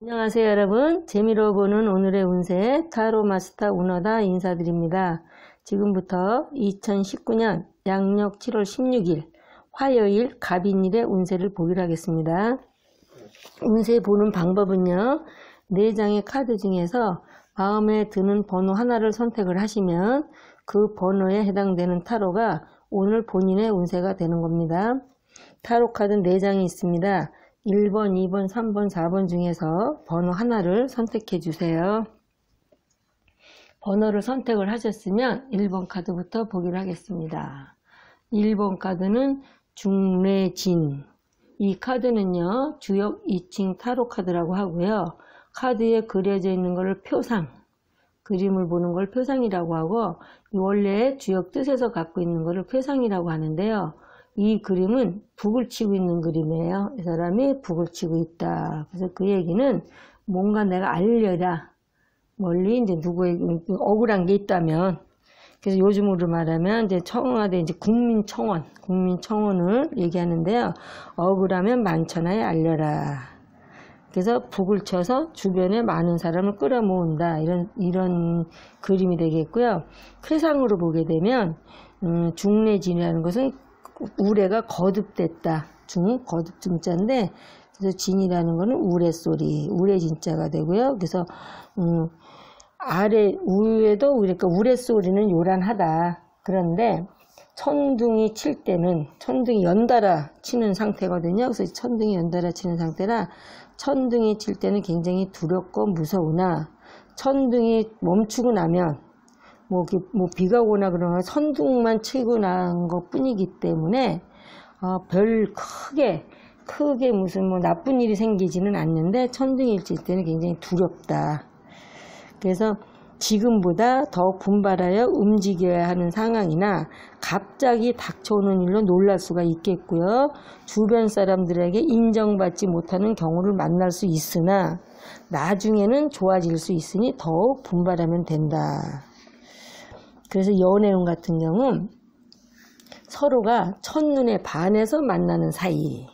안녕하세요 여러분. 재미로 보는 오늘의 운세 타로 마스터 운어다 인사드립니다. 지금부터 2019년 양력 7월 16일 화요일 갑인일의 운세를 보기로 하겠습니다. 운세 보는 방법은요, 4장의 카드 중에서 마음에 드는 번호 하나를 선택을 하시면 그 번호에 해당되는 타로가 오늘 본인의 운세가 되는 겁니다. 타로 카드 4장이 있습니다. 1번, 2번, 3번, 4번 중에서 번호 하나를 선택해 주세요. 번호를 선택을 하셨으면 1번 카드부터 보기로 하겠습니다. 1번 카드는 중래진. 이 카드는요, 주역 2층 타로 카드라고 하고요. 카드에 그려져 있는 것을 표상, 그림을 보는 걸 표상이라고 하고, 원래 주역 뜻에서 갖고 있는 것을 표상이라고 하는데요. 이 그림은 북을 치고 있는 그림이에요. 이 사람이 북을 치고 있다. 그래서 그 얘기는 뭔가 내가 알려라. 멀리 이제 누구의 억울한 게 있다면, 그래서 요즘으로 말하면 이제 청와대 이제 국민청원을 얘기하는데요. 억울하면 만천하에 알려라. 그래서 북을 쳐서 주변에 많은 사람을 끌어모은다. 이런 그림이 되겠고요. 쾌상으로 보게 되면 중래진이라는 것은 우레가 거듭됐다. 거듭 중자인데, 그래서 진이라는 거는 우레소리, 우레진자가 되고요. 그래서 위에도 그러니까 우레소리는 요란하다. 그런데 천둥이 칠 때는 천둥이 연달아 치는 상태거든요. 그래서 천둥이 연달아 치는 상태라 천둥이 칠 때는 굉장히 두렵고 무서우나, 천둥이 멈추고 나면 비가 오거나 그러면 천둥만 치고 난 것 뿐이기 때문에 별 크게 무슨 나쁜 일이 생기지는 않는데, 천둥이 칠 때는 굉장히 두렵다. 그래서 지금보다 더 분발하여 움직여야 하는 상황이나 갑자기 닥쳐오는 일로 놀랄 수가 있겠고요. 주변 사람들에게 인정받지 못하는 경우를 만날 수 있으나 나중에는 좋아질 수 있으니 더욱 분발하면 된다. 그래서 연애운 같은 경우 서로가 첫눈에 반해서 만나는 사이.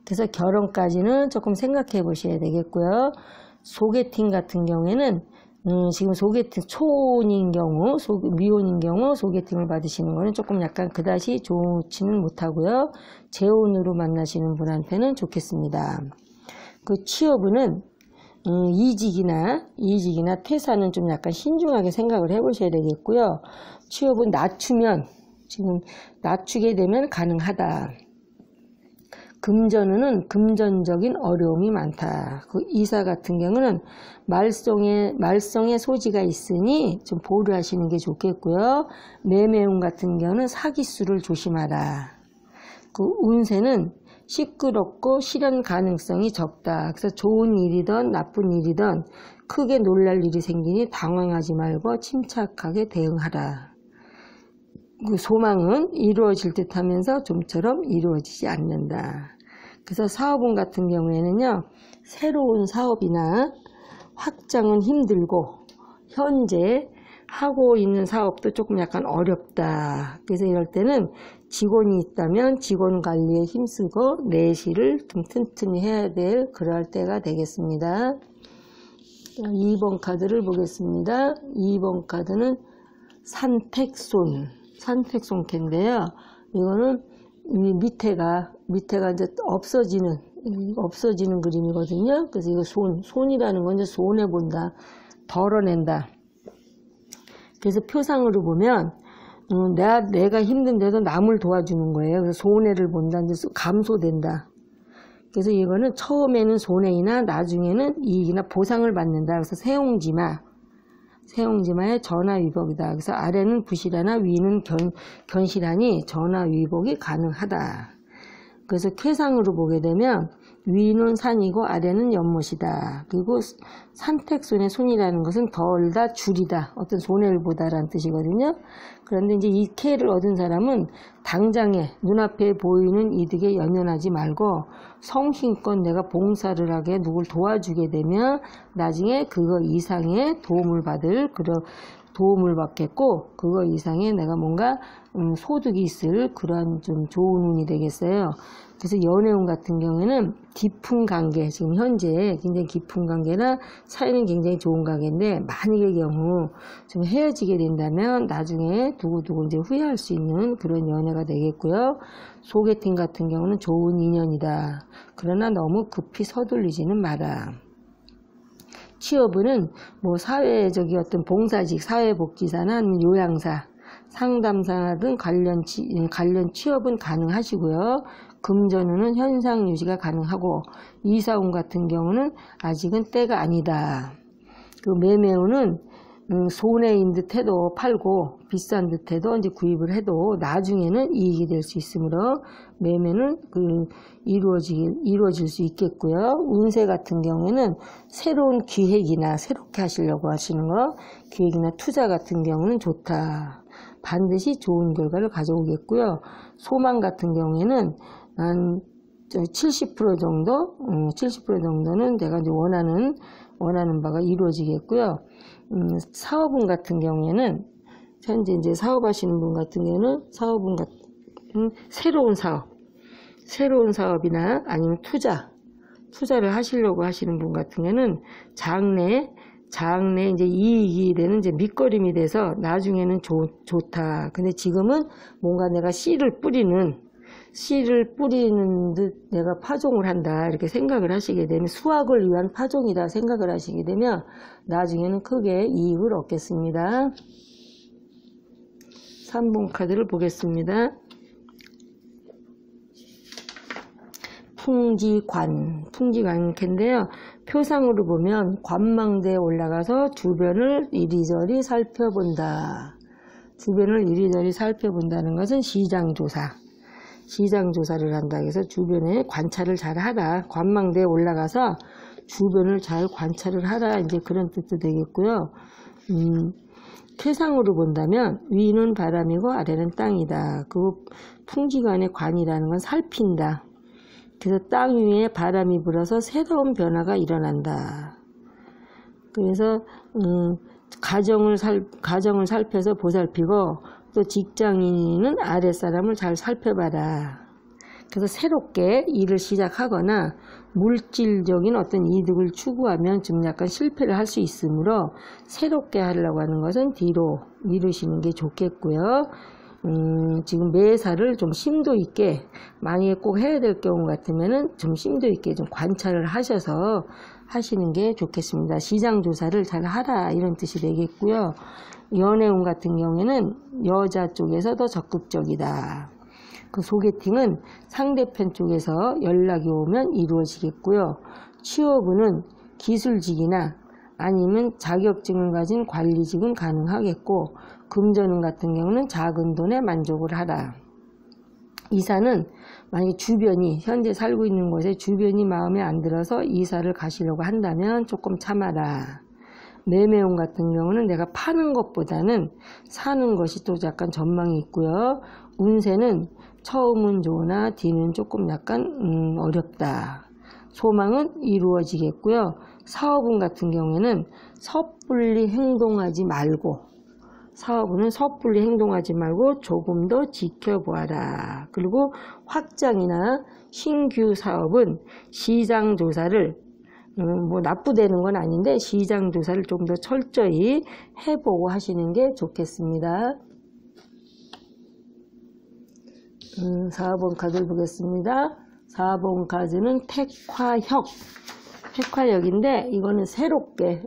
그래서 결혼까지는 조금 생각해 보셔야 되겠고요. 소개팅 같은 경우에는 지금 소개팅 초혼인 경우, 미혼인 경우 소개팅을 받으시는 거는 조금 약간 그다지 좋지는 못하고요. 재혼으로 만나시는 분한테는 좋겠습니다. 그 취업은 이직이나 퇴사는 좀 약간 신중하게 생각을 해보셔야 되겠고요. 취업은 지금 낮추게 되면 가능하다. 금전운은 금전적인 어려움이 많다. 그 이사 같은 경우는 말썽의 소지가 있으니 좀 보류하시는 게 좋겠고요. 매매운 같은 경우는 사기수를 조심하라. 그 운세는 시끄럽고 실현 가능성이 적다. 그래서 좋은 일이든 나쁜 일이든 크게 놀랄 일이 생기니 당황하지 말고 침착하게 대응하라. 그 소망은 이루어질 듯 하면서 좀처럼 이루어지지 않는다. 그래서 사업운 같은 경우에는요, 새로운 사업이나 확장은 힘들고 현재 하고 있는 사업도 조금 약간 어렵다. 그래서 이럴 때는 직원이 있다면 직원 관리에 힘쓰고 내실을 좀 튼튼히 해야 될 그럴 때가 되겠습니다. 2번 카드를 보겠습니다. 2번 카드는 산택손캔데요. 이거는 밑에가 이제 없어지는 그림이거든요. 그래서 이거 손이라는 건 이제 손해본다, 덜어낸다. 그래서 표상으로 보면 내가 힘든데도 남을 도와주는 거예요. 그래서 손해를 본다, 이제 감소된다. 그래서 이거는 처음에는 손해이나 나중에는 이익이나 보상을 받는다. 그래서 세용지마의 전화위복이다. 그래서 아래는 부실하나 위는 견실하니 전화위복이 가능하다. 그래서 쾌상으로 보게 되면 위는 산이고 아래는 연못이다. 그리고 산택손의 손이라는 것은 덜다 줄이다, 어떤 손해를 보다라는 뜻이거든요. 그런데 이제 이 쾌를 얻은 사람은 당장에 눈앞에 보이는 이득에 연연하지 말고 성심껏 내가 봉사를 하게 누굴 도와주게 되면 나중에 그거 이상의 도움을 받을 도움을 받겠고 그거 이상의 내가 뭔가 소득이 있을 그러한 좀 좋은 운이 되겠어요. 그래서 연애운 같은 경우에는 깊은 관계, 지금 현재 굉장히 깊은 관계나 사이는 굉장히 좋은 관계인데 만약의 경우 좀 헤어지게 된다면 나중에 두고두고 이제 후회할 수 있는 그런 연애가 되겠고요. 소개팅 같은 경우는 좋은 인연이다. 그러나 너무 급히 서둘리지는 마라. 취업은 뭐 사회적인 어떤 봉사직, 사회복지사나 요양사, 상담사 등 관련 취업은 가능하시고요. 금전운은 현상 유지가 가능하고 이사운 같은 경우는 아직은 때가 아니다. 그 매매운은 손해인 듯 해도 팔고 비싼 듯 해도 이제 구입을 해도 나중에는 이익이 될 수 있으므로 매매는 이루어질 수 있겠고요. 운세 같은 경우에는 새로운 기획이나 새롭게 하시려고 하시는 거, 기획이나 투자 같은 경우는 좋다. 반드시 좋은 결과를 가져오겠고요. 소망 같은 경우에는 한 70% 정도, 70% 정도는 내가 이제 원하는 바가 이루어지겠고요. 사업운 같은 경우에는 현재 이제 사업하시는 분 같은 경우는 새로운 사업이나 아니면 투자를 하시려고 하시는 분 같은 경우는 장래 이제 이익이 되는 이제 밑거름이 돼서 나중에는 좋다. 근데 지금은 뭔가 내가 씨를 뿌리는 듯 내가 파종을 한다 이렇게 생각을 하시게 되면 수확을 위한 파종이다 생각을 하시게 되면 나중에는 크게 이익을 얻겠습니다. 3번 카드를 보겠습니다. 풍지관인데요. 표상으로 보면 관망대에 올라가서 주변을 이리저리 살펴본다. 주변을 이리저리 살펴본다는 것은 시장조사를 한다. 그래서 주변에 관찰을 잘 하라. 관망대에 올라가서 주변을 잘 관찰을 하라. 이제 그런 뜻도 되겠고요. 태상으로 본다면 위는 바람이고 아래는 땅이다. 그 풍지관의 관이라는 건 살핀다. 그래서 땅 위에 바람이 불어서 새로운 변화가 일어난다. 그래서 가정을 살펴서 보살피고 또 직장인은 아랫사람을 잘 살펴봐라. 그래서 새롭게 일을 시작하거나 물질적인 어떤 이득을 추구하면 좀 약간 실패를 할 수 있으므로 새롭게 하려고 하는 것은 뒤로 미루시는 게 좋겠고요. 지금 매사를 좀 심도 있게 만약에 꼭 해야 될 경우 같으면은 좀 심도 있게 좀 관찰을 하셔서 하시는 게 좋겠습니다. 시장 조사를 잘 하라 이런 뜻이 되겠고요. 연애운 같은 경우에는 여자 쪽에서 더 적극적이다. 그 소개팅은 상대편 쪽에서 연락이 오면 이루어지겠고요. 취업운은 기술직이나 아니면 자격증을 가진 관리직은 가능하겠고 금전운 같은 경우는 작은 돈에 만족을 하라. 이사는 만약에 주변이 현재 살고 있는 곳에 주변이 마음에 안 들어서 이사를 가시려고 한다면 조금 참아라. 매매운 같은 경우는 내가 파는 것보다는 사는 것이 또 약간 전망이 있고요. 운세는 처음은 좋으나 뒤는 조금 약간 어렵다. 소망은 이루어지겠고요. 사업운 같은 경우에는 섣불리 행동하지 말고 조금 더 지켜보아라. 그리고 확장이나 신규 사업은 시장 조사를 뭐 나쁘다는 건 아닌데 시장 조사를 좀 더 철저히 해보고 하시는 게 좋겠습니다. 4번 카드를 보겠습니다. 4번 카드는 택화역인데 이거는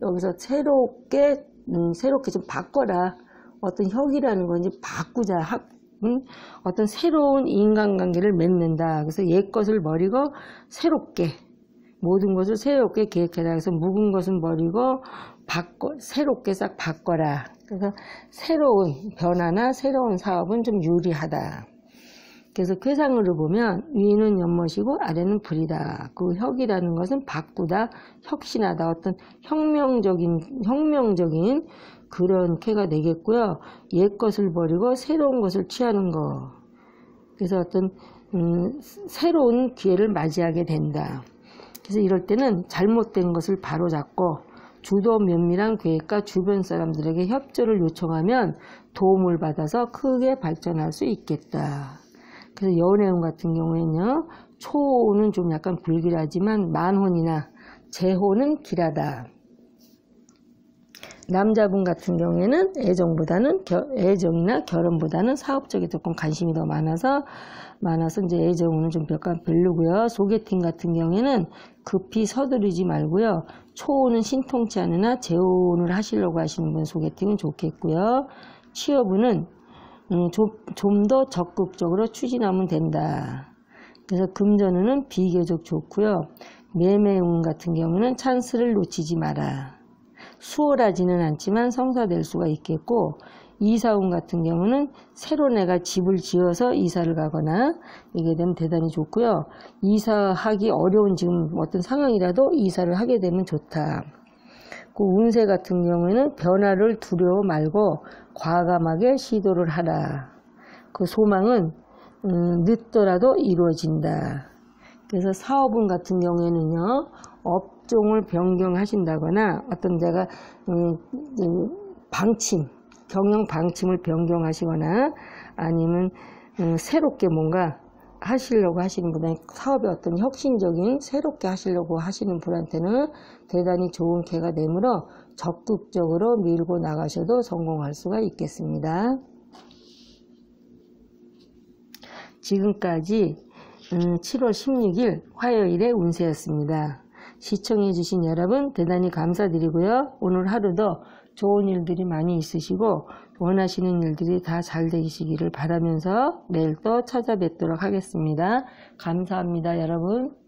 여기서 새롭게 좀 바꿔라. 어떤 혁이라는 건 이제 바꾸자. 어떤 새로운 인간관계를 맺는다. 그래서 옛 것을 버리고 모든 것을 새롭게 계획해라. 그래서 묵은 것은 버리고 새롭게 싹 바꿔라. 그래서 새로운 변화나 새로운 사업은 좀 유리하다. 그래서 쾌상으로 보면 위는 연못이고 아래는 불이다. 그 혁이라는 것은 바꾸다, 혁신하다, 어떤 혁명적인 그런 쾌가 되겠고요. 옛 것을 버리고 새로운 것을 취하는 거. 그래서 어떤 새로운 기회를 맞이하게 된다. 그래서 이럴 때는 잘못된 것을 바로잡고 주도 면밀한 계획과 주변 사람들에게 협조를 요청하면 도움을 받아서 크게 발전할 수 있겠다. 그래서 연애운 같은 경우에는요, 초혼은 좀 약간 불길하지만 만혼이나 재혼은 길하다. 남자분 같은 경우에는 애정이나 결혼보다는 사업 쪽에 조금 관심이 더 많아서 이제 애정은 좀 약간 별로고요. 소개팅 같은 경우에는 급히 서두르지 말고요. 초혼은 신통치 않으나 재혼을 하시려고 하시는 분 소개팅은 좋겠고요. 취업운은 좀 더 적극적으로 추진하면 된다. 그래서 금전운은 비교적 좋고요. 매매운 같은 경우는 찬스를 놓치지 마라. 수월하지는 않지만 성사될 수가 있겠고, 이사운 같은 경우는 새로 내가 집을 지어서 이사를 가거나 이게 되면 대단히 좋고요. 이사하기 어려운 지금 어떤 상황이라도 이사를 하게 되면 좋다. 그 운세 같은 경우에는 변화를 두려워 말고 과감하게 시도를 하라. 그 소망은 늦더라도 이루어진다. 그래서 사업운 같은 경우에는요, 업종을 변경하신다거나 어떤 데가 경영 방침을 변경하시거나 아니면 새롭게 뭔가 하시려고 하시는 분은 사업의 어떤 혁신적인 새롭게 하시려고 하시는 분한테는 대단히 좋은 기회가 되므로 적극적으로 밀고 나가셔도 성공할 수가 있겠습니다. 지금까지 7월 16일 화요일의 운세였습니다. 시청해주신 여러분 대단히 감사드리고요. 오늘 하루도 좋은 일들이 많이 있으시고 원하시는 일들이 다 잘 되시기를 바라면서 내일 또 찾아뵙도록 하겠습니다. 감사합니다, 여러분.